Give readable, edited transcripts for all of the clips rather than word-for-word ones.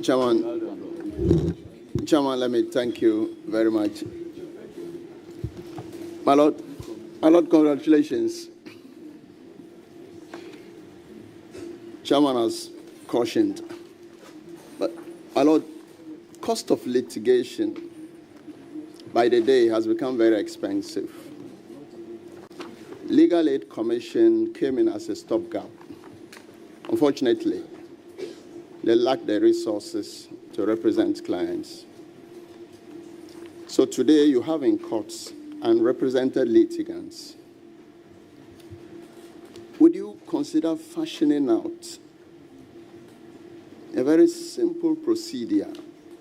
Chairman, let me thank you very much. My Lord, congratulations. Chairman has cautioned. But, my Lord, cost of litigation by the day has become very expensive. Legal Aid Commission came in as a stopgap. Unfortunately, they lack the resources to represent clients. So today you have in courts unrepresented litigants. Would you consider fashioning out a very simple procedure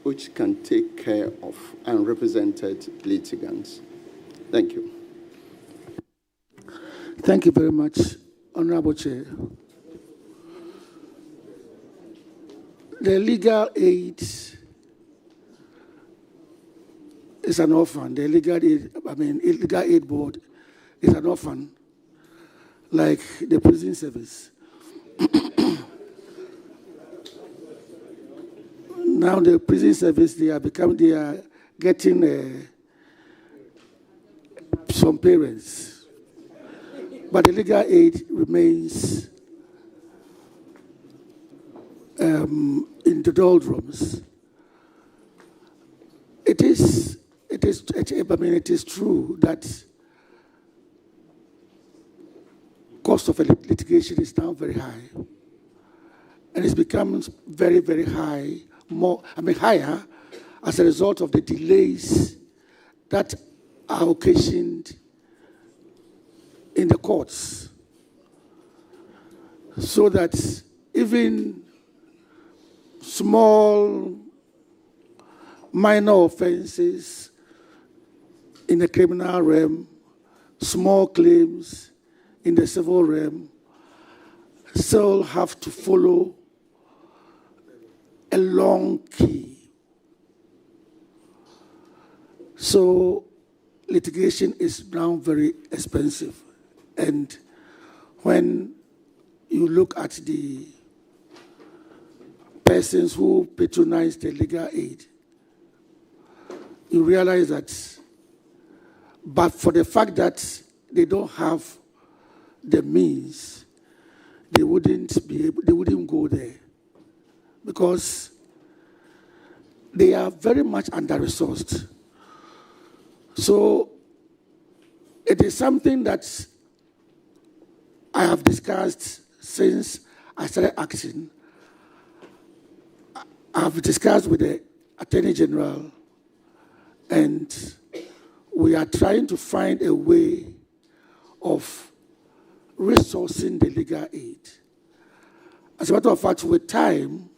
which can take care of unrepresented litigants? Thank you. Thank you very much, Honorable Chair. The legal aid is an orphan. The legal aid board is an orphan, like the prison service. Now the prison service, they are getting some parents, but the legal aid remains in the doldrums. It is true that cost of litigation is now very high, and it's become very, very high. Higher as a result of the delays that are occasioned in the courts, so that even small, minor offenses in the criminal realm, small claims in the civil realm, still have to follow a long queue. So litigation is now very expensive. And when you look at the persons who patronize the legal aid, you realize that, but for the fact that they don't have the means, they wouldn't go there, because they are very much under-resourced. So it is something that I have discussed since I started acting. I have discussed with the Attorney General, and we are trying to find a way of resourcing the legal aid. As a matter of fact, with time,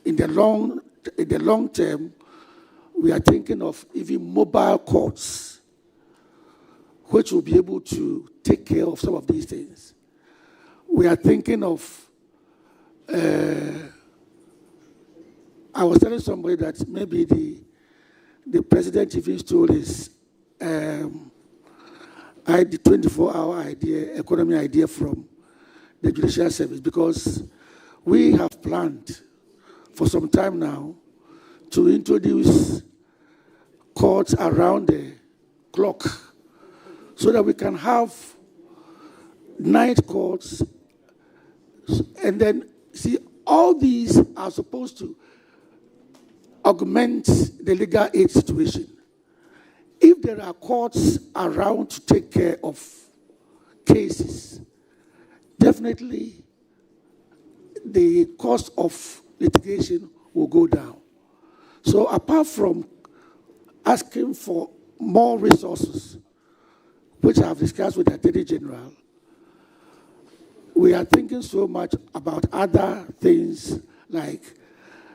in the long term, we are thinking of even mobile courts, which will be able to take care of some of these things. We are thinking of, I was telling somebody that maybe the president even stole his the 24-hour economy idea from the judicial service, because we have planned for some time now to introduce courts around the clock so that we can have night courts. And then, see, all these are supposed to augment the legal aid situation. If there are courts around to take care of cases, definitely the cost of litigation will go down. So apart from asking for more resources, which I have discussed with the Attorney General, we are thinking so much about other things like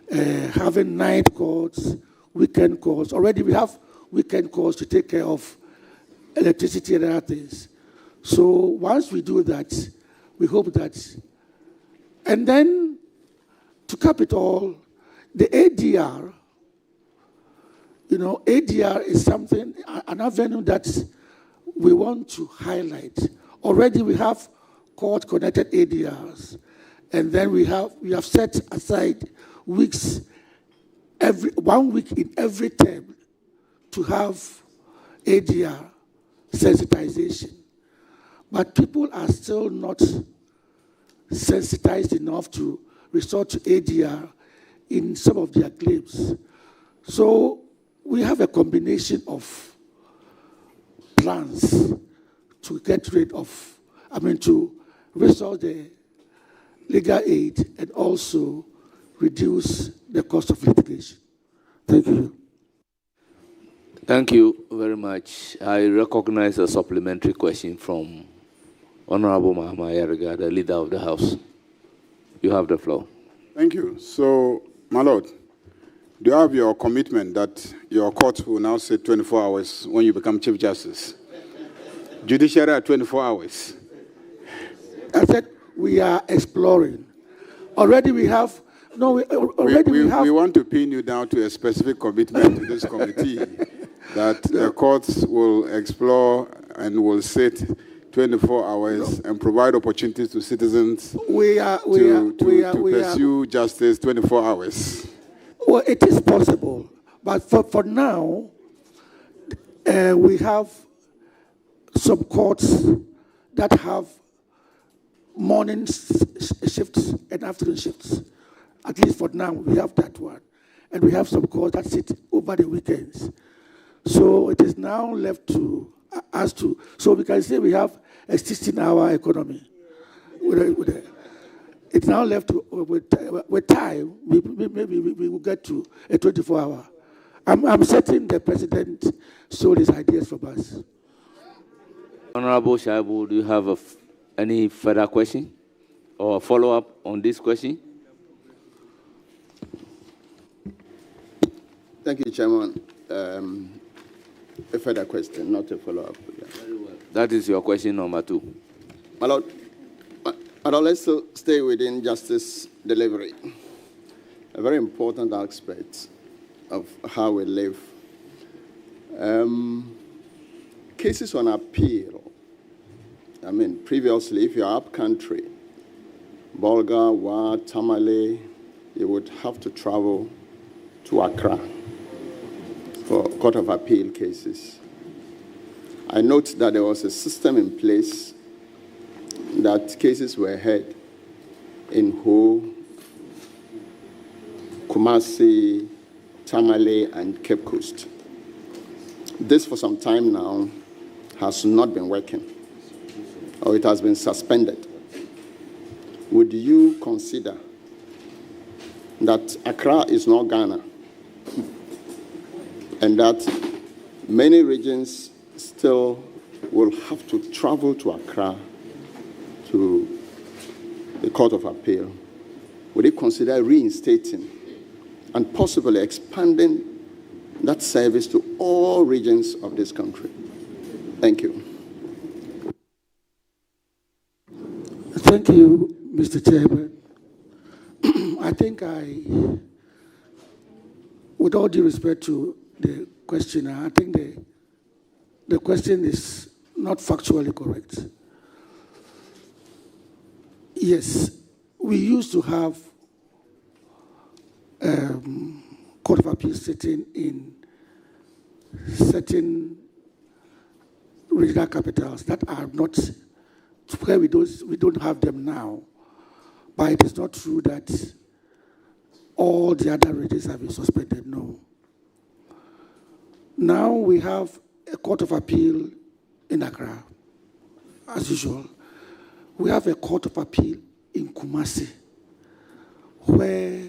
having night courts, weekend courts. Already we have weekend courts to take care of electricity and other things. So once we do that, we hope that, and then to cap it all, the ADR, ADR is something, an avenue that we want to highlight. Already we have court-connected ADRs, and then we have set aside weeks every 1 week in every term to have ADR sensitization. But people are still not sensitized enough to resort to ADR in some of their claims. So we have a combination of plans to get rid of, to restore the legal aid and also reduce the cost of litigation. Thank you. Thank you very much. I recognize a supplementary question from Honorable Mahama Yarega, the leader of the House. You have the floor. Thank you. So, my Lord, do you have your commitment that your court will now say 24 hours when you become Chief Justice? Judiciary at 24 hours. I said we are exploring. Already we have. No, we have. We want to pin you down to a specific commitment to this committee that the courts will explore and will sit 24 hours and provide opportunities to citizens to pursue justice 24 hours. Well, it is possible, but for now, we have some courts that have morning shifts and afternoon shifts. At least for now, we have that one. And we have some courts that sit over the weekends. So it is now left to us to, so we can say we have a 16-hour economy. It's now left to, with time, maybe we will get to a 24-hour. I'm certain the president stole his ideas from us. Honorable Shaibu, do you have any further question or follow-up on this question? Thank you, Chairman. A further question, not a follow-up. Yeah. Very well. That is your question number 2. My Lord, let's still stay within justice delivery. A very important aspect of how we live. Cases on appeal. Previously, if you're up country, Bolga, Wa, Tamale, you would have to travel to Accra for Court of Appeal cases. I note that there was a system in place that cases were heard in Ho, Kumasi, Tamale, and Cape Coast. This, for some time now, has not been working, or it has been suspended. Would you consider that Accra is not Ghana, and that many regions still will have to travel to Accra to the Court of Appeal? Would you consider reinstating and possibly expanding that service to all regions of this country? Thank you. Thank you, Mr. Chairman. I think with all due respect to the questioner, I think the question is not factually correct. Yes, we used to have Court of Appeal sitting in certain regional capitals that are not where we don't have them now. But it is not true that all the other regions have been suspended. No. Now we have a Court of Appeal in Accra, as usual. We have a Court of Appeal in Kumasi, where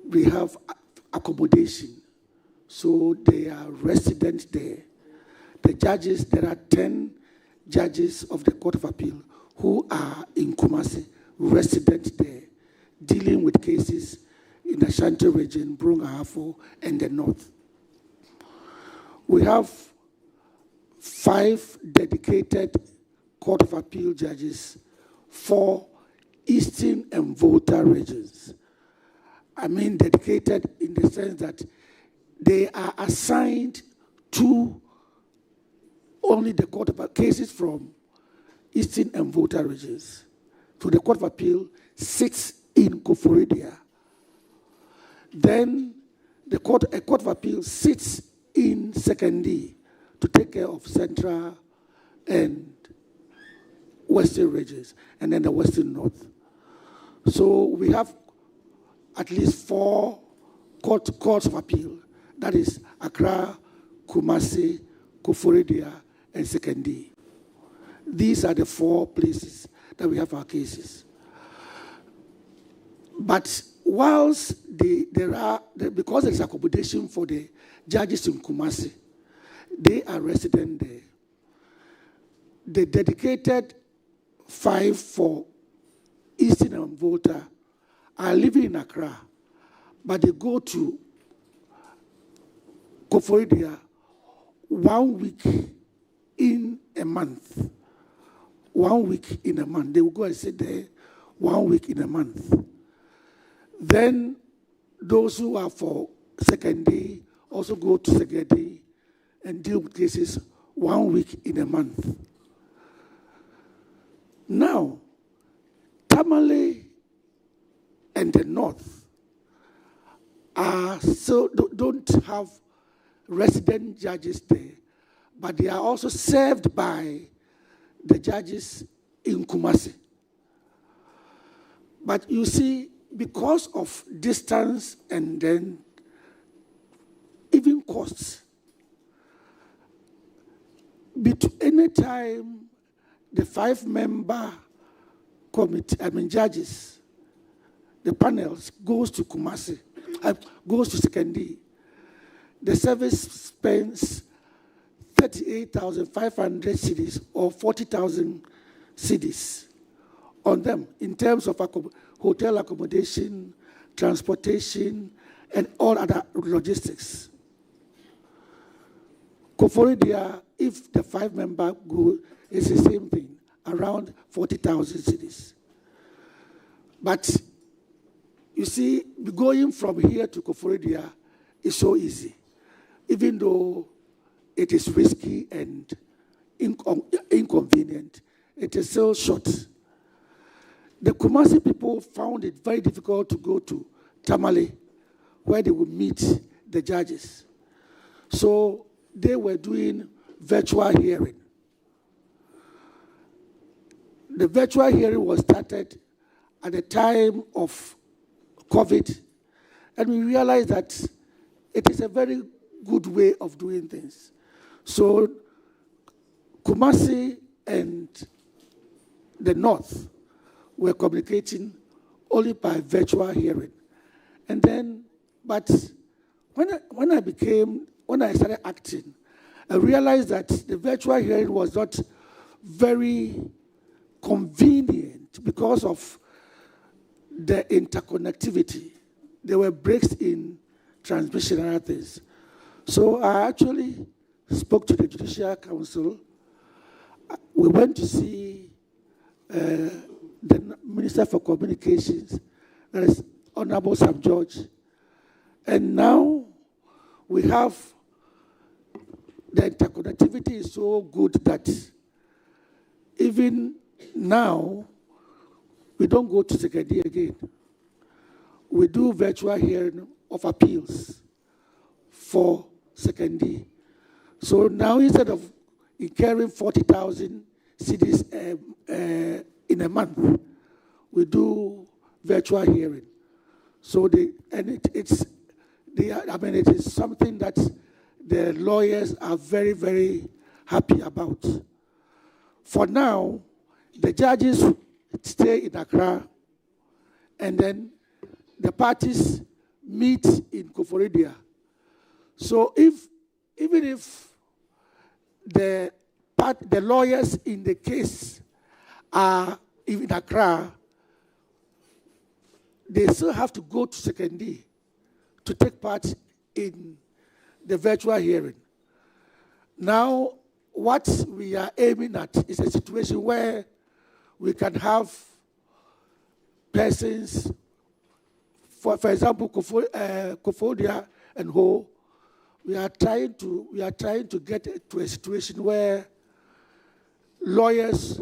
we have accommodation. So they are residents there. The judges, there are 10 judges of the Court of Appeal who are in Kumasi, resident there, dealing with cases in the Ashanti region, Brong-Ahafo, and the north. We have 5 dedicated Court of Appeal judges for Eastern and Volta regions. Dedicated in the sense that they are assigned to only the Court of cases from Eastern and Volta regions. So the Court of Appeal sits in Koforidua. Then a court of appeal sits in Secondary to take care of Central and Western regions, and then the Western North. So we have at least 4 courts of appeal. That is Accra, Kumasi, Koforidua, and Secondary. These are the 4 places that we have our cases. But whilst because there is accommodation for the judges in Kumasi, they are resident there. The dedicated 5 for Eastern and Volta are living in Accra, but they go to Koforidua 1 week in a month. 1 week in a month. They will go and sit there 1 week in a month. Then those who are for Secondary also go to Secondary and deal with cases 1 week in a month. Now, Tamale and the North don't have resident judges there, but they are also served by the judges in Kumasi. But you see, because of distance and then even costs, any time the 5-member committee, judges, the panels goes to Kumasi, goes to Secondary, the service spends 38,500 cedis or 40,000 cedis on them in terms of hotel accommodation, transportation, and all other logistics. Koforidua, if the 5-member go, it's the same thing, around 40,000 cedis. But you see, going from here to Koforidua is so easy, even though it is risky and inconvenient. It is still short. The Kumasi people found it very difficult to go to Tamale, where they would meet the judges. So they were doing virtual hearing. The virtual hearing was started at the time of COVID, and we realized that it is a very good way of doing things. So Kumasi and the North were communicating only by virtual hearing. And then, but when I started acting, I realized that the virtual hearing was not very convenient because of the interconnectivity. There were breaks in transmission and other things. So I actually spoke to the Judicial Council. We went to see the Minister for Communications, that is Honorable Sam George. And now we have the interconnectivity is so good that even now we don't go to Secondary again. We do virtual hearing of appeals for Secondary. So now instead of incurring 40,000 cedis in a month, we do virtual hearing. So it is something that the lawyers are very, very happy about. For now, the judges stay in Accra, and then the parties meet in Koforidua. So even if the lawyers in the case are in Accra, they still have to go to Secondary to take part in the virtual hearing. Now, what we are aiming at is a situation where we can have persons, for example, Koforidua and Ho. We are trying to get to a situation where lawyers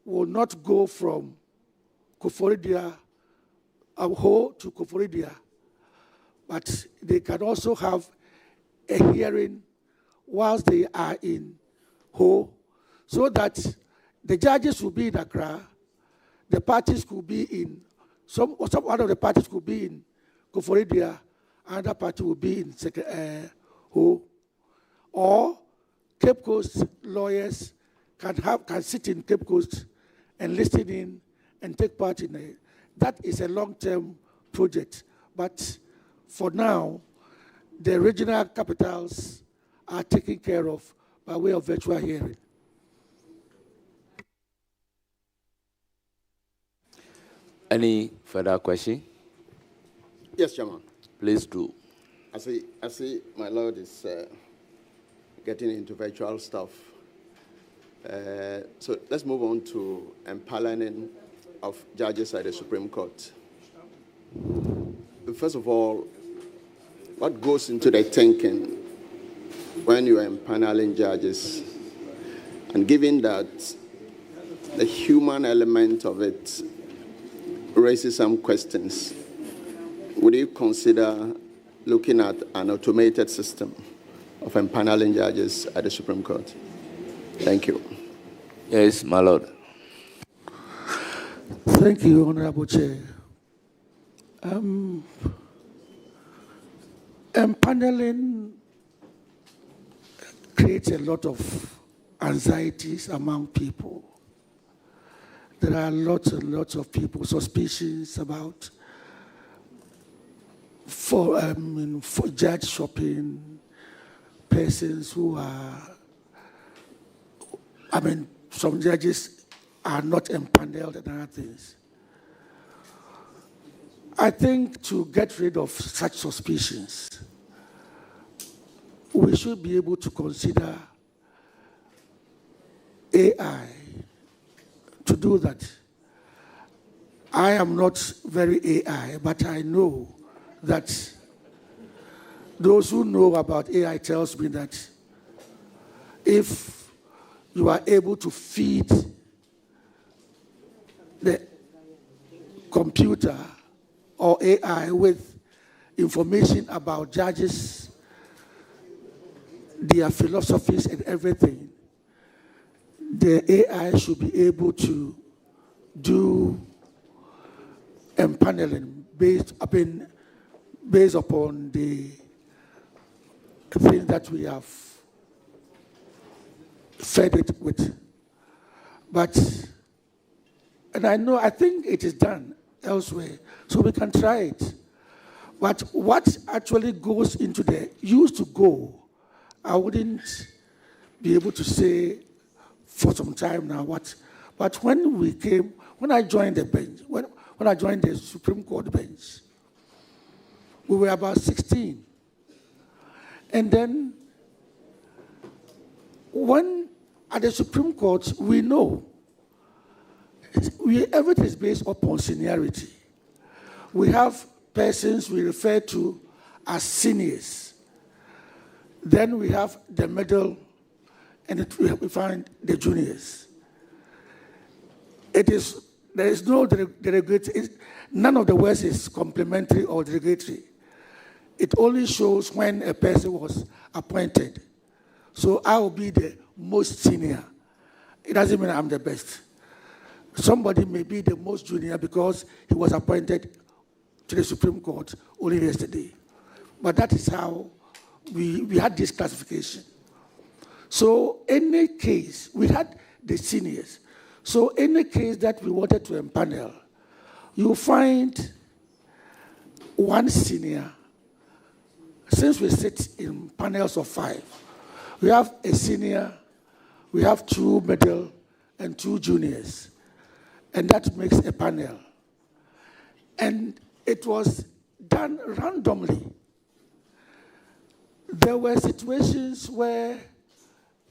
will not go from Koforidua, Ho to Koforidua, but they can also have a hearing whilst they are in Ho, so that the judges will be in Accra, the parties could be in, one of the parties could be in Koforidua, another party will be in Ho, or Cape Coast lawyers can sit in Cape Coast and listen in and take part in it. That is a long-term project, but for now, the regional capitals are taken care of by way of virtual hearing. Any further question? Yes, Chairman. Please do. I see my Lord is getting into virtual stuff. So let's move on to empaneling of judges at the Supreme Court. First of all, what goes into the thinking when you are empaneling judges? And given that the human element of it raises some questions, would you consider looking at an automated system of empaneling judges at the Supreme Court? Thank you. Yes, my Lord. Thank you, Honorable Chair. Empaneling creates a lot of anxieties among people. There are lots and lots of people suspicions about for judge shopping, persons who are, some judges are not empaneled and other things. I think to get rid of such suspicions, we should be able to consider AI to do that. I am not very AI, but I know that those who know about AI tells me that if you are able to feed the computer or AI with information about judges, their philosophies and everything, the AI should be able to do empaneling based upon the things that we have fed it with. And I think it is done elsewhere, so we can try it. But what actually goes into the used to go, I wouldn't be able to say for some time now what. But when I joined the bench, when I joined the Supreme Court bench, we were about 16. And then when at the Supreme Court, we know everything is based upon seniority. We have persons we refer to as seniors. Then we have the middle, and we find the juniors. There is no derogatory. None of the words is complimentary or derogatory. It only shows when a person was appointed. So I will be the most senior. It doesn't mean I'm the best. Somebody may be the most junior because he was appointed to the Supreme Court only yesterday. But that is how we had this classification. So any case, we had the seniors. So any case that we wanted to empanel, you find one senior. Since we sit in panels of 5, we have a senior, we have 2 middle, and 2 juniors. And that makes a panel. And it was done randomly. There were situations where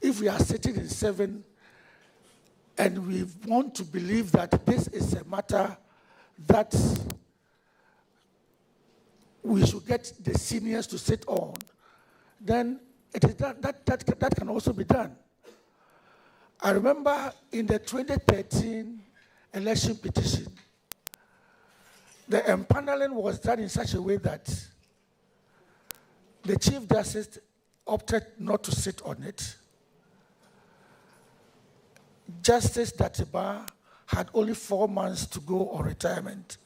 if we are sitting in 7 and we want to believe that this is a matter that we should get the seniors to sit on, then it is that can also be done. I remember in the 2013 election petition, the empaneling was done in such a way that the Chief Justice opted not to sit on it. Justice Datiba had only 4 months to go on retirement.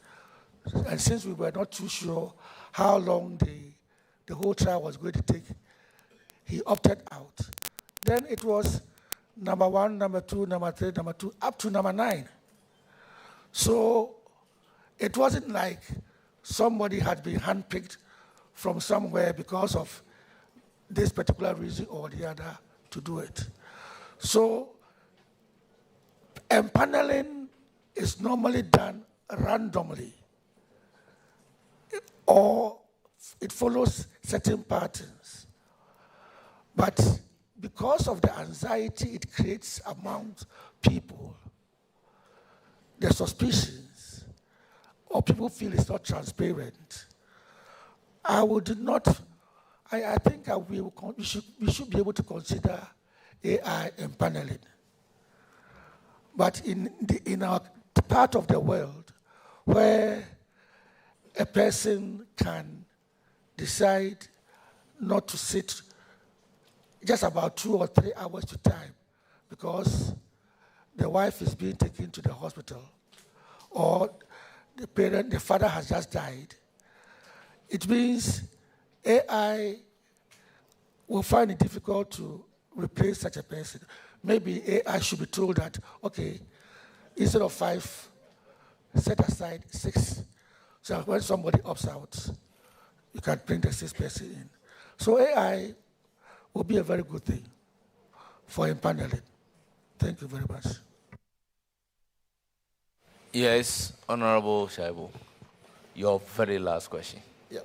And since we were not too sure how long the whole trial was going to take, he opted out. Then it was number 1, number 2, number 3, number 2, up to number 9. So it wasn't like somebody had been handpicked from somewhere because of this particular reason or the other to do it. So empaneling is normally done randomly, or it follows certain patterns. But because of the anxiety it creates among people, the suspicions, or people feel it's not transparent, I think we should be able to consider AI empaneling. But in our part of the world where a person can decide not to sit just about 2 or 3 hours at a time because the wife is being taken to the hospital or the father has just died, it means AI will find it difficult to replace such a person. Maybe AI should be told that, okay, instead of 5, set aside 6. So when somebody opts out, you can bring the 6th person in. So AI will be a very good thing for empaneling. Thank you very much. Yes, Honorable Shaibu, your very last question. Yeah,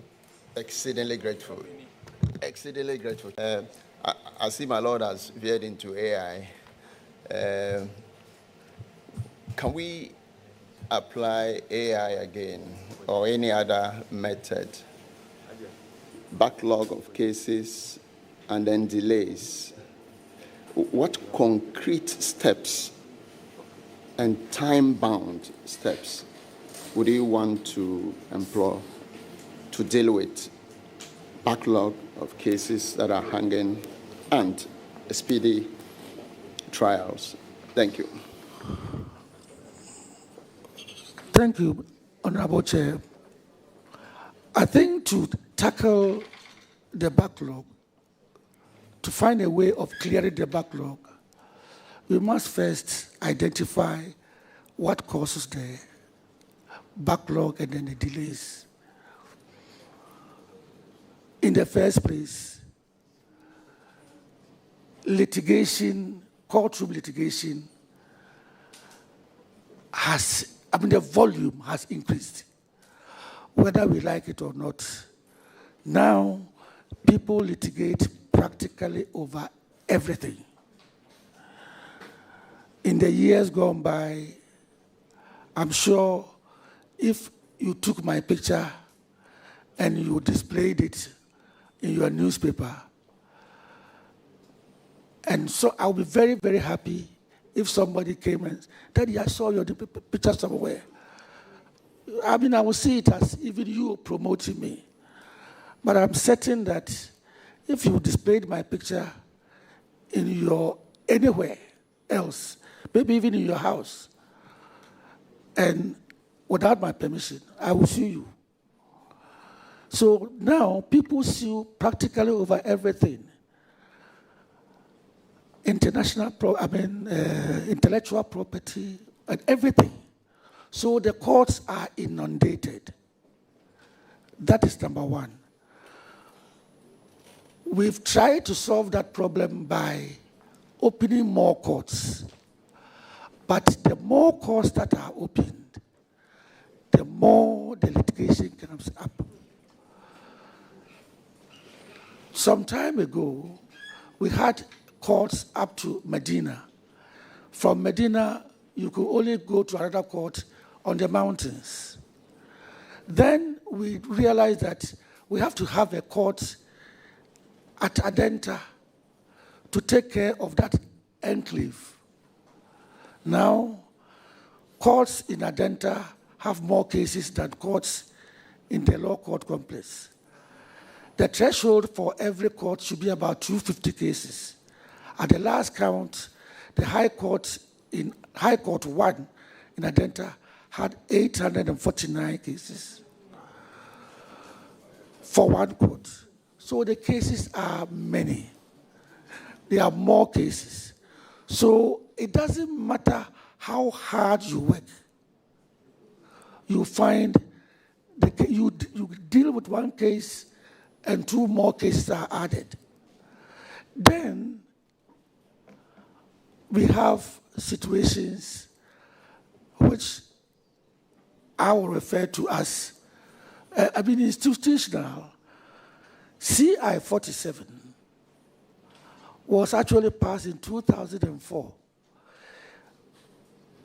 exceedingly grateful. Exceedingly grateful. I see my Lord has veered into AI. Can we apply AI again or any other method? Backlog of cases and then delays. What concrete steps and time-bound steps would you want to employ to deal with backlog of cases that are hanging and speedy trials? Thank you. Thank you, Honorable Chair. I think to tackle the backlog, to find a way of clearing the backlog, we must first identify what causes the backlog and then the delays. In the first place, litigation, courtroom litigation the volume has increased, whether we like it or not. Now, people litigate practically over everything. In the years gone by, I'm sure if you took my picture and you displayed it in your newspaper, and so I'll be very, very happy if somebody came and said, Daddy, I saw your picture somewhere. I mean, I will see it as even you promoting me. But I'm certain that if you displayed my picture in your anywhere else, maybe even in your house, and without my permission, I will sue you. So now people sue practically over everything. Intellectual property and everything. So the courts are inundated. That is number one. We've tried to solve that problem by opening more courts. But the more courts that are opened, the more the litigation comes up. Some time ago, we had courts up to Medina. From Medina, you could only go to another court on the mountains. Then we realized that we have to have a court at Adenta to take care of that enclave. Now, courts in Adenta have more cases than courts in the law court complex. The threshold for every court should be about 250 cases. At the last count, the High Court 1 in Adenta had 849 cases for one court. So the cases are many. There are more cases. So it doesn't matter how hard you work. You find you deal with one case and 2 more cases are added. Then we have situations which I will refer to as, institutional. CI 47 was actually passed in 2004.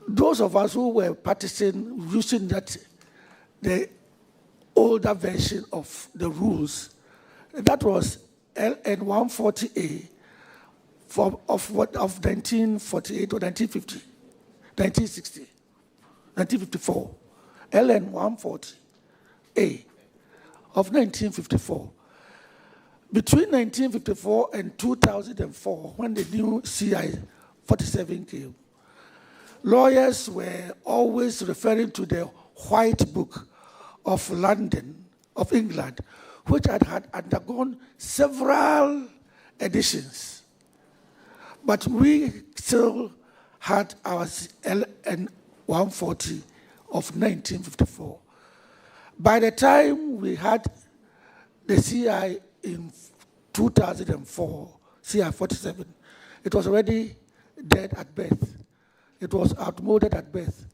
Those of us who were practicing using the older version of the rules, that was LN 140A of 1948 or 1950, 1960, 1954. LN 140A of 1954. Between 1954 and 2004, when the new CI 47 came, lawyers were always referring to the White Book of London, of England, which had undergone several editions. But we still had our LN 140 of 1954. By the time we had the CI in 2004, CI 47, it was already dead at birth. It was outmoded at birth.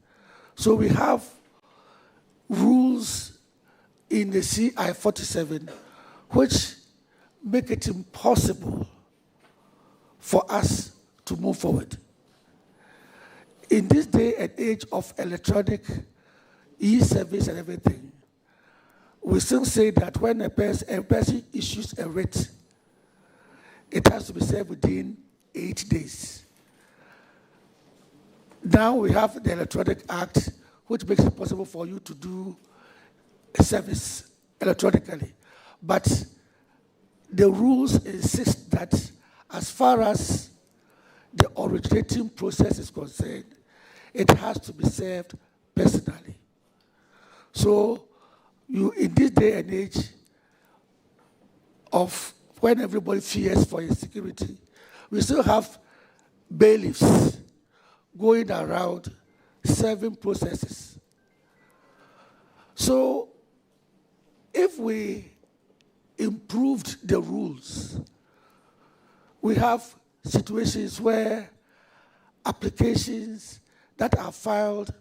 So we have rules in the CI 47 which make it impossible for us to move forward. In this day and age of electronic e-service and everything, we still say that when a person issues a writ, it has to be served within 8 days. Now we have the Electronic Act, which makes it possible for you to do a service electronically. But the rules insist that as far as the originating process is concerned, it has to be served personally. So in this day and age of when everybody fears for his security, we still have bailiffs going around serving processes. So if we improved the rules, we have situations where applications that are filed,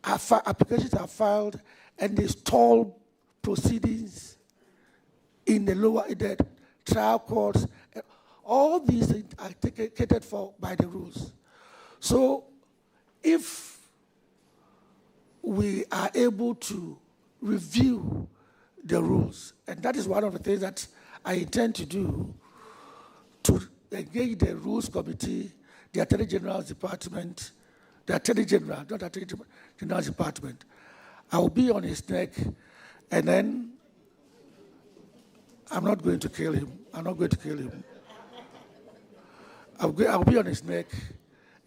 applications are filed and they stall proceedings in the trial courts. All these things are catered for by the rules. So if we are able to review the rules, and that is one of the things that I intend to do, to engage the Rules Committee, the Attorney General's Department, the Attorney General, not Attorney General's Department. I will be on his neck, and then I'm not going to kill him. I'm not going to kill him. I'll be on his neck,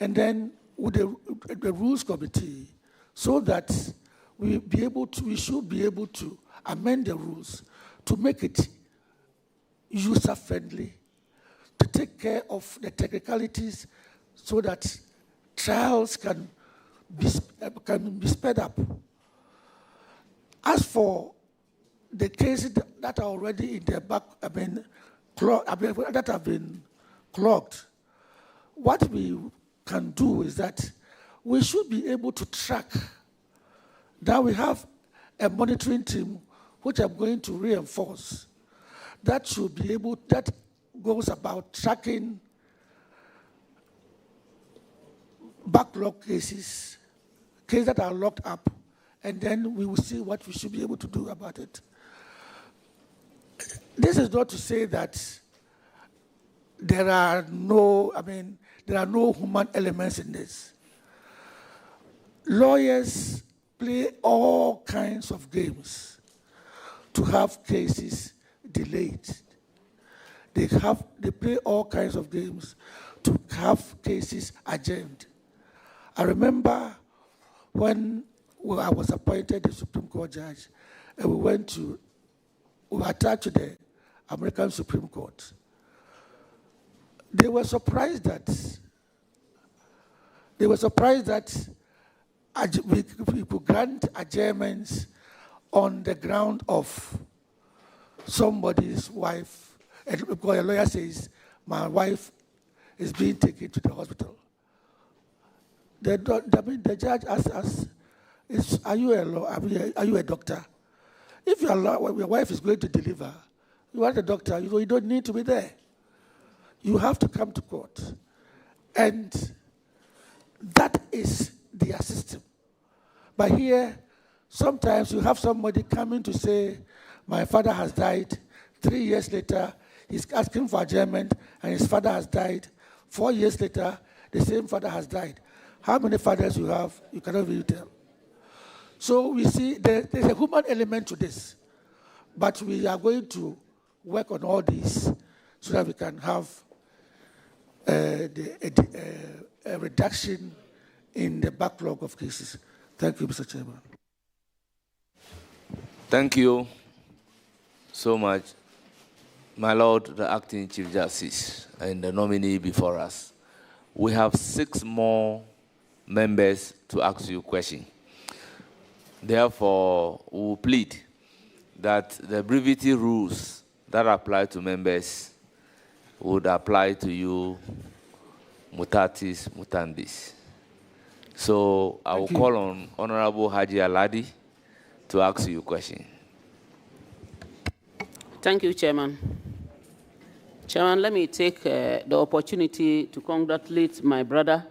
and then with the Rules Committee, so that we should be able to amend the rules to make it user-friendly, to take care of the technicalities so that trials can be sped up. As for the cases that are already in the back, that have been clogged, what we can do is that we should be able to track. Now we have a monitoring team, which I'm going to reinforce, that goes about tracking backlog cases that are locked up, and then we will see what we should be able to do about it. This is not to say that there are no human elements in this. Lawyers play all kinds of games to have cases delayed. They play all kinds of games to have cases adjourned. I remember when I was appointed a Supreme Court judge, and we were attached to the American Supreme Court. They were surprised that we could grant adjournments on the ground of somebody's wife. And because a lawyer says, my wife is being taken to the hospital. The judge asked us, are you a doctor? If your wife is going to deliver, you are the doctor, you don't need to be there. You have to come to court. And that is their system. But here, sometimes you have somebody coming to say, my father has died. 3 years later, he's asking for adjournment, and his father has died. 4 years later, the same father has died. How many fathers you have, you cannot really tell. So we see there's a human element to this. But we are going to work on all these so that we can have a reduction in the backlog of cases. Thank you, Mr. Chairman. Thank you so much, my Lord, the Acting Chief Justice, and the nominee before us. We have 6 more members to ask you a question. Therefore, we will plead that the brevity rules that apply to members would apply to you, mutatis mutandis. So I will call on Honorable Haji Aladi to ask you a question. Thank you, Chairman. Chairman, let me take the opportunity to congratulate my brother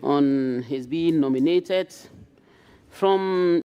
on his being nominated. From